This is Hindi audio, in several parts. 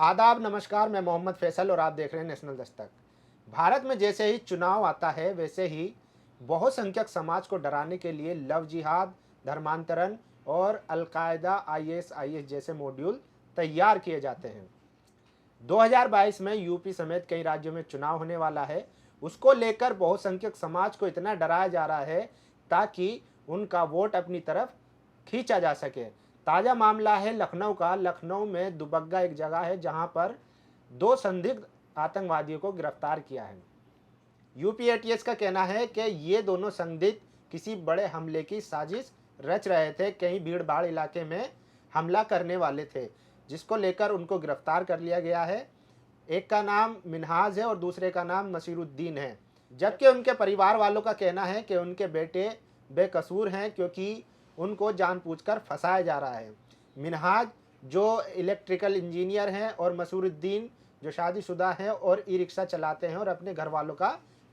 आदाब नमस्कार, मैं मोहम्मद फैसल और आप देख रहे हैं नेशनल दस्तक। भारत में जैसे ही चुनाव आता है वैसे ही बहुसंख्यक समाज को डराने के लिए लव जिहाद, धर्मांतरण और अलकायदा आईएसआईएस जैसे मॉड्यूल तैयार किए जाते हैं। 2022 में यूपी समेत कई राज्यों में चुनाव होने वाला है। उसको लेकर बहुसंख्यक समाज को इतना डराया जा रहा है ताकि उनका वोट अपनी तरफ खींचा जा सके। ताज़ा मामला है लखनऊ का। लखनऊ में दुबग्गा एक जगह है जहां पर दो संदिग्ध आतंकवादियों को गिरफ्तार किया है। यूपी एटीएस का कहना है कि ये दोनों संदिग्ध किसी बड़े हमले की साजिश रच रहे थे। कहीं भीड़ भाड़ इलाके में हमला करने वाले थे, जिसको लेकर उनको गिरफ्तार कर लिया गया है। एक का नाम मिनहाज है और दूसरे का नाम मसीरुद्दीन है। जबकि उनके परिवार वालों का कहना है कि उनके बेटे बेकसूर हैं, क्योंकि उनको जानबूझकर फंसाया जा रहा है। मिनहाज जो इलेक्ट्रिकल इंजीनियर हैं और मसीरुद्दीन जो शादीशुदा हैं और ई रिक्शा चलाते हैं और अपने घर वालों का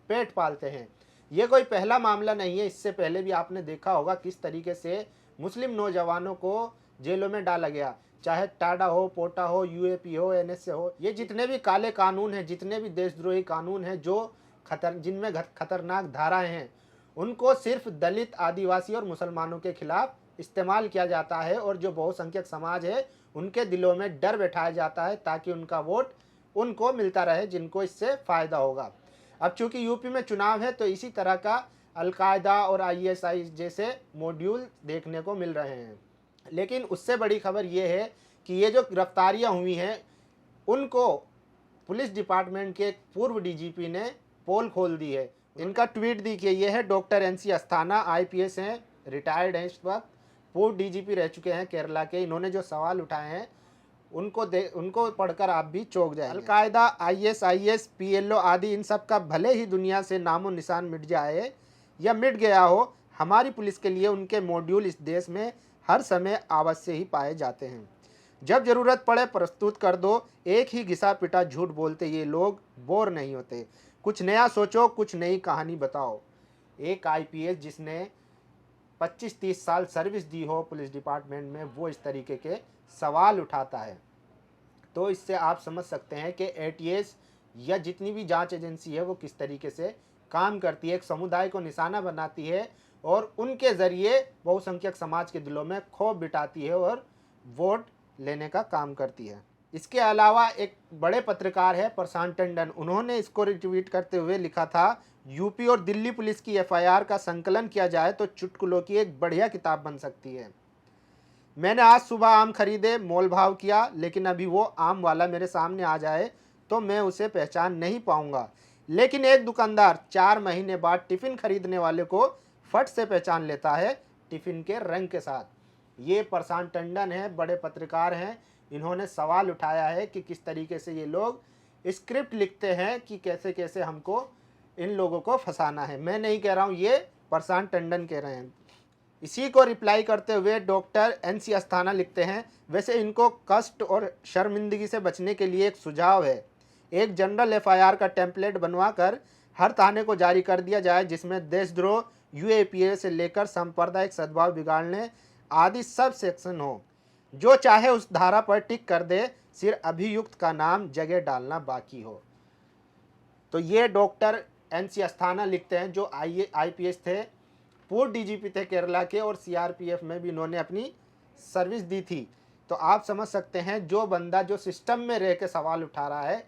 पेट पालते हैं। ये कोई पहला मामला नहीं है। इससे पहले भी आपने देखा होगा किस तरीके से मुस्लिम नौजवानों को जेलों में डाला गया, चाहे टाडा हो, पोटा हो, यूएपी हो, एनएसए हो। ये जितने भी काले कानून हैं, जितने भी देशद्रोही कानून हैं, जो जिनमें खतरनाक धाराएं हैं, उनको सिर्फ दलित, आदिवासी और मुसलमानों के खिलाफ इस्तेमाल किया जाता है और जो बहुसंख्यक समाज है उनके दिलों में डर बैठाया जाता है ताकि उनका वोट उनको मिलता रहे, जिनको इससे फ़ायदा होगा। अब चूंकि यूपी में चुनाव है तो इसी तरह का अलकायदा और आईएसआई जैसे मॉड्यूल देखने को मिल रहे हैं। लेकिन उससे बड़ी खबर यह है कि ये जो गिरफ्तारियां हुई हैं उनको पुलिस डिपार्टमेंट के एक पूर्व डीजीपी ने पोल खोल दी है। इनका ट्वीट देखिए, ये है डॉक्टर एनसी अस्थाना, आईपीएस हैं, रिटायर्ड हैं, इस वक्त पूर्व डीजीपी रह चुके हैं केरला के। इन्होंने जो सवाल उठाए हैं उनको पढ़कर आप भी चौंक जाएंगे। अलकायदा, आईएसआईएस, पीएलओ आदि इन सब का भले ही दुनिया से नामो निशान मिट जाए या मिट गया हो, हमारी पुलिस के लिए उनके मॉड्यूल इस देश में हर समय आवश्यक ही पाए जाते हैं। जब जरूरत पड़े प्रस्तुत कर दो। एक ही घिसा पिटा झूठ बोलते ये लोग बोर नहीं होते। कुछ नया सोचो, कुछ नई कहानी बताओ। एक आईपीएस जिसने 25-30 साल सर्विस दी हो पुलिस डिपार्टमेंट में, वो इस तरीके के सवाल उठाता है, तो इससे आप समझ सकते हैं कि एटीएस या जितनी भी जांच एजेंसी है वो किस तरीके से काम करती है। एक समुदाय को निशाना बनाती है और उनके ज़रिए बहुसंख्यक समाज के दिलों में खौफ बिठाती है और वोट लेने का काम करती है। इसके अलावा एक बड़े पत्रकार है प्रशांत टंडन, उन्होंने इसको रिट्वीट करते हुए लिखा था, यूपी और दिल्ली पुलिस की एफआईआर का संकलन किया जाए तो चुटकुलों की एक बढ़िया किताब बन सकती है। मैंने आज सुबह आम खरीदे, मोल भाव किया, लेकिन अभी वो आम वाला मेरे सामने आ जाए तो मैं उसे पहचान नहीं पाऊंगा। लेकिन एक दुकानदार 4 महीने बाद टिफ़िन खरीदने वाले को फट से पहचान लेता है, टिफ़िन के रंग के साथ। ये प्रशांत टंडन है, बड़े पत्रकार हैं। इन्होंने सवाल उठाया है कि किस तरीके से ये लोग स्क्रिप्ट लिखते हैं कि कैसे कैसे हमको इन लोगों को फंसाना है। मैं नहीं कह रहा हूँ, ये प्रशांत टंडन कह रहे हैं। इसी को रिप्लाई करते हुए डॉक्टर एनसी अस्थाना लिखते हैं, वैसे इनको कष्ट और शर्मिंदगी से बचने के लिए एक सुझाव है। एक जनरल एफआईआर का टेम्पलेट बनवा कर हर थाने को जारी कर दिया जाए, जिसमें देशद्रोह, यूएपीए से लेकर सांप्रदायिक सद्भाव बिगाड़ने आदि सब सेक्शन हो। जो चाहे उस धारा पर टिक कर दे, सिर्फ अभियुक्त का नाम जगह डालना बाकी हो। तो ये डॉक्टर एनसी अस्थाना लिखते हैं, जो आईपीएस थे, पूर्व डीजीपी थे केरला के, और सीआरपीएफ में भी इन्होंने अपनी सर्विस दी थी। तो आप समझ सकते हैं जो बंदा जो सिस्टम में रह के सवाल उठा रहा है,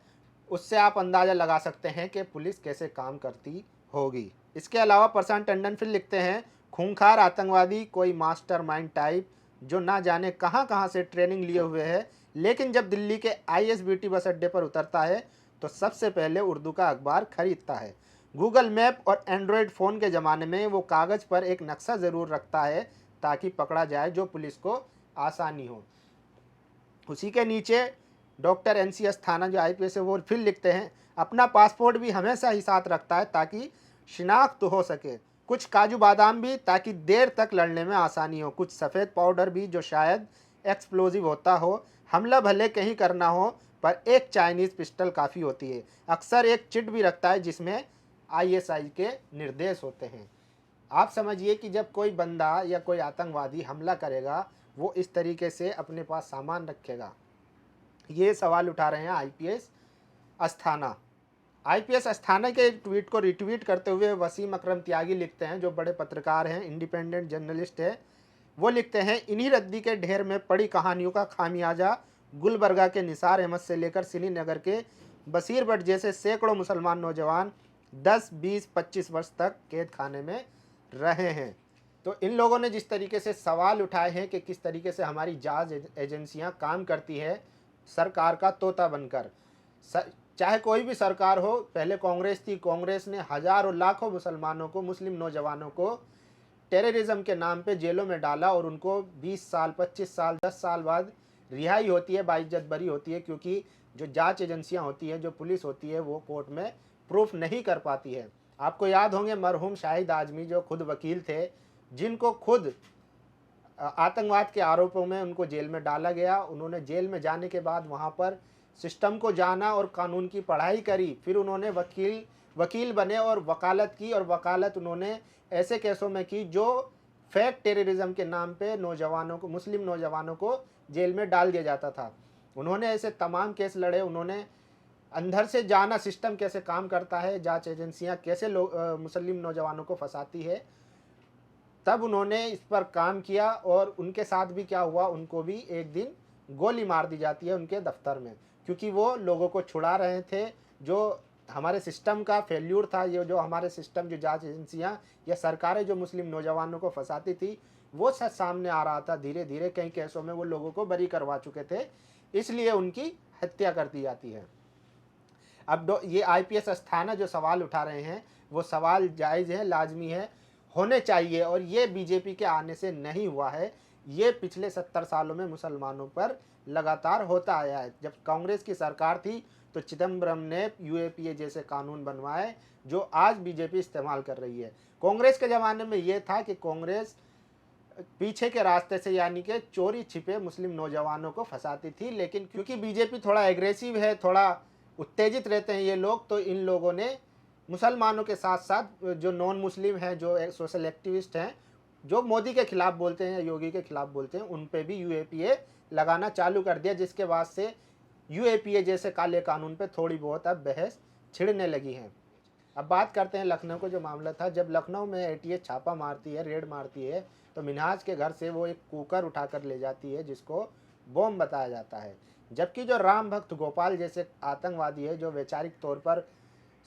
उससे आप अंदाज़ा लगा सकते हैं कि पुलिस कैसे काम करती होगी। इसके अलावा प्रशांत टंडन फिर लिखते हैं, खूंखार आतंकवादी, कोई मास्टरमाइंड टाइप जो ना जाने कहाँ कहाँ से ट्रेनिंग लिए हुए है, लेकिन जब दिल्ली के आईएसबीटी बस अड्डे पर उतरता है तो सबसे पहले उर्दू का अखबार खरीदता है। गूगल मैप और एंड्रॉयड फ़ोन के ज़माने में वो कागज़ पर एक नक्शा ज़रूर रखता है ताकि पकड़ा जाए, जो पुलिस को आसानी हो। उसी के नीचे डॉक्टर एनसी अस्थाना जो आईपीएस है वो फिर लिखते हैं, अपना पासपोर्ट भी हमेशा ही साथ रखता है ताकि शिनाख्त हो सके। कुछ काजू बादाम भी ताकि देर तक लड़ने में आसानी हो। कुछ सफ़ेद पाउडर भी जो शायद एक्सप्लोजिव होता हो। हमला भले कहीं करना हो पर एक चाइनीज़ पिस्टल काफ़ी होती है। अक्सर एक चिट भी रखता है जिसमें आईएसआई के निर्देश होते हैं। आप समझिए कि जब कोई बंदा या कोई आतंकवादी हमला करेगा, वो इस तरीके से अपने पास सामान रखेगा। ये सवाल उठा रहे हैं आईपीएस अस्थाना। आईपीएस अस्थाना के ट्वीट को रिट्वीट करते हुए वसीम अकरम त्यागी लिखते हैं, जो बड़े पत्रकार हैं, इंडिपेंडेंट जर्नलिस्ट है, वो लिखते हैं, इन्हीं रद्दी के ढेर में पड़ी कहानियों का खामियाजा गुलबर्गा के निसार अहमद से लेकर श्रीनगर के बशीर भट्ट जैसे सैकड़ों मुसलमान नौजवान 10, 20, 25 वर्ष तक कैद खाने में रहे हैं। तो इन लोगों ने जिस तरीके से सवाल उठाए हैं कि किस तरीके से हमारी जांच एजेंसियां काम करती है सरकार का तोता बनकर, चाहे कोई भी सरकार हो, पहले कांग्रेस थी, कांग्रेस ने हजारों लाखों मुसलमानों को, मुस्लिम नौजवानों को टेररिज्म के नाम पे जेलों में डाला और उनको 20 साल, 25 साल, 10 साल बाद रिहाई होती है, बाइज्जत बरी होती है, क्योंकि जो जांच एजेंसियां होती हैं, जो पुलिस होती है, वो कोर्ट में प्रूफ नहीं कर पाती है। आपको याद होंगे मरहूम शाहिद आजमी, जो खुद वकील थे, जिनको खुद आतंकवाद के आरोपों में उनको जेल में डाला गया। उन्होंने जेल में जाने के बाद वहाँ पर सिस्टम को जाना और कानून की पढ़ाई करी, फिर उन्होंने वकील बने और वकालत की, और वकालत उन्होंने ऐसे केसों में की जो फेक टेररिज्म के नाम पे नौजवानों को, मुस्लिम नौजवानों को जेल में डाल दिया जाता था। उन्होंने ऐसे तमाम केस लड़े, उन्होंने अंदर से जाना सिस्टम कैसे काम करता है, जांच एजेंसियां कैसे मुस्लिम नौजवानों को फंसाती है, तब उन्होंने इस पर काम किया। और उनके साथ भी क्या हुआ, उनको भी एक दिन गोली मार दी जाती है उनके दफ्तर में, क्योंकि वो लोगों को छुड़ा रहे थे। जो हमारे सिस्टम का फेल्यूर था, ये जो हमारे सिस्टम, जो जांच एजेंसियां या सरकारें जो मुस्लिम नौजवानों को फंसाती थी, वो सच सामने आ रहा था। धीरे धीरे कई केसों में वो लोगों को बरी करवा चुके थे, इसलिए उनकी हत्या कर दी जाती है। अब ये आईपीएस अस्थाना जो सवाल उठा रहे हैं, वो सवाल जायज़ है, लाजमी है, होने चाहिए, और ये बीजेपी के आने से नहीं हुआ है, ये पिछले 70 सालों में मुसलमानों पर लगातार होता आया है। जब कांग्रेस की सरकार थी तो चिदम्बरम ने यूएपीए जैसे कानून बनवाए, जो आज बीजेपी इस्तेमाल कर रही है। कांग्रेस के ज़माने में ये था कि कांग्रेस पीछे के रास्ते से, यानी कि चोरी छिपे मुस्लिम नौजवानों को फंसाती थी, लेकिन क्योंकि बीजेपी थोड़ा एग्रेसिव है, थोड़ा उत्तेजित रहते हैं ये लोग, तो इन लोगों ने मुसलमानों के साथ साथ जो नॉन मुस्लिम हैं, जो सोशल एक्टिविस्ट हैं, जो मोदी के खिलाफ बोलते हैं, योगी के खिलाफ बोलते हैं, उन पे भी यूएपीए लगाना चालू कर दिया, जिसके बाद से यूएपीए जैसे काले कानून पे थोड़ी बहुत अब बहस छिड़ने लगी है। अब बात करते हैं लखनऊ को जो मामला था। जब लखनऊ में एटीएस छापा मारती है, रेड मारती है, तो मिन्हाज के घर से वो एक कुकर उठाकर ले जाती है, जिसको बम बताया जाता है। जबकि जो राम भक्त गोपाल जैसे आतंकवादी है, जो वैचारिक तौर पर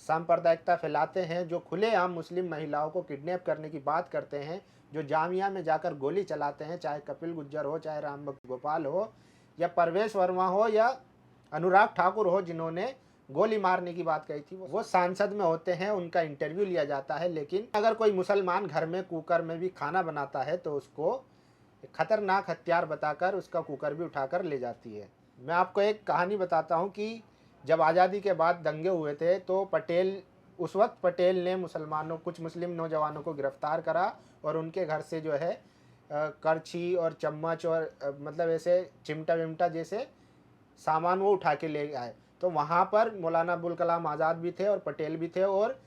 सांप्रदायिकता फैलाते हैं, जो खुलेआम मुस्लिम महिलाओं को किडनैप करने की बात करते हैं, जो जामिया में जाकर गोली चलाते हैं, चाहे कपिल गुज्जर हो, चाहे राम भक्त गोपाल हो, या परवेश वर्मा हो, या अनुराग ठाकुर हो, जिन्होंने गोली मारने की बात कही थी, वो सांसद में होते हैं, उनका इंटरव्यू लिया जाता है। लेकिन अगर कोई मुसलमान घर में कुकर में भी खाना बनाता है तो उसको खतरनाक हथियार बताकर उसका कुकर भी उठाकर ले जाती है। मैं आपको एक कहानी बताता हूँ कि जब आज़ादी के बाद दंगे हुए थे, तो उस वक्त पटेल ने कुछ मुस्लिम नौजवानों को गिरफ्तार करा और उनके घर से जो है करछी और चम्मच और मतलब ऐसे चिमटा विमटा जैसे सामान वो उठा के ले आए। तो वहाँ पर मौलाना अबुल कलाम आज़ाद भी थे और पटेल भी थे और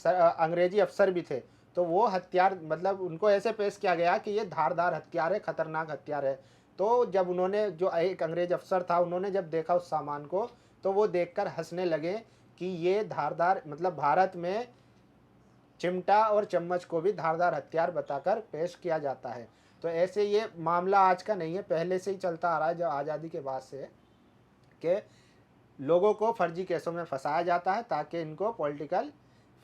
अंग्रेजी अफसर भी थे। तो वो हथियार मतलब उनको ऐसे पेश किया गया कि ये धारदार हथियार है, ख़तरनाक हथियार है। तो जब उन्होंने, जो एक अंग्रेज अफसर था, उन्होंने जब देखा उस सामान को, तो वो देखकर हंसने लगे कि ये धारदार, मतलब भारत में चिमटा और चम्मच को भी धारदार हथियार बताकर पेश किया जाता है। तो ऐसे ये मामला आज का नहीं है, पहले से ही चलता आ रहा है, जो आज़ादी के बाद से, कि लोगों को फर्जी केसों में फंसाया जाता है ताकि इनको पॉलिटिकल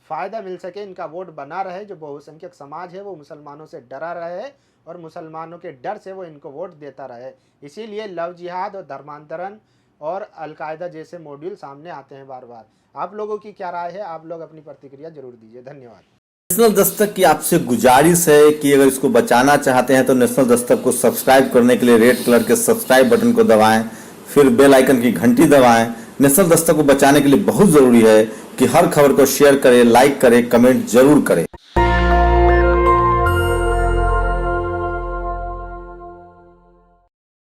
फ़ायदा मिल सके, इनका वोट बना रहे। जो बहुसंख्यक समाज है वो मुसलमानों से डरा रहे और मुसलमानों के डर से वो इनको वोट देता रहे। इसीलिए लव जिहाद और धर्मांतरण और अलकायदा जैसे मॉड्यूल सामने आते हैं बार बार। आप लोगों की क्या राय है? आप लोग अपनी प्रतिक्रिया जरूर दीजिए। धन्यवाद। नेशनल दस्तक की आपसे गुजारिश है कि अगर इसको बचाना चाहते हैं तो नेशनल दस्तक को सब्सक्राइब करने के लिए रेड कलर के सब्सक्राइब बटन को दबाएं, फिर बेल आइकन की घंटी दबाएं। नेशनल दस्तक को बचाने के लिए बहुत जरूरी है कि हर खबर को शेयर करें, लाइक करें, कमेंट जरूर करें।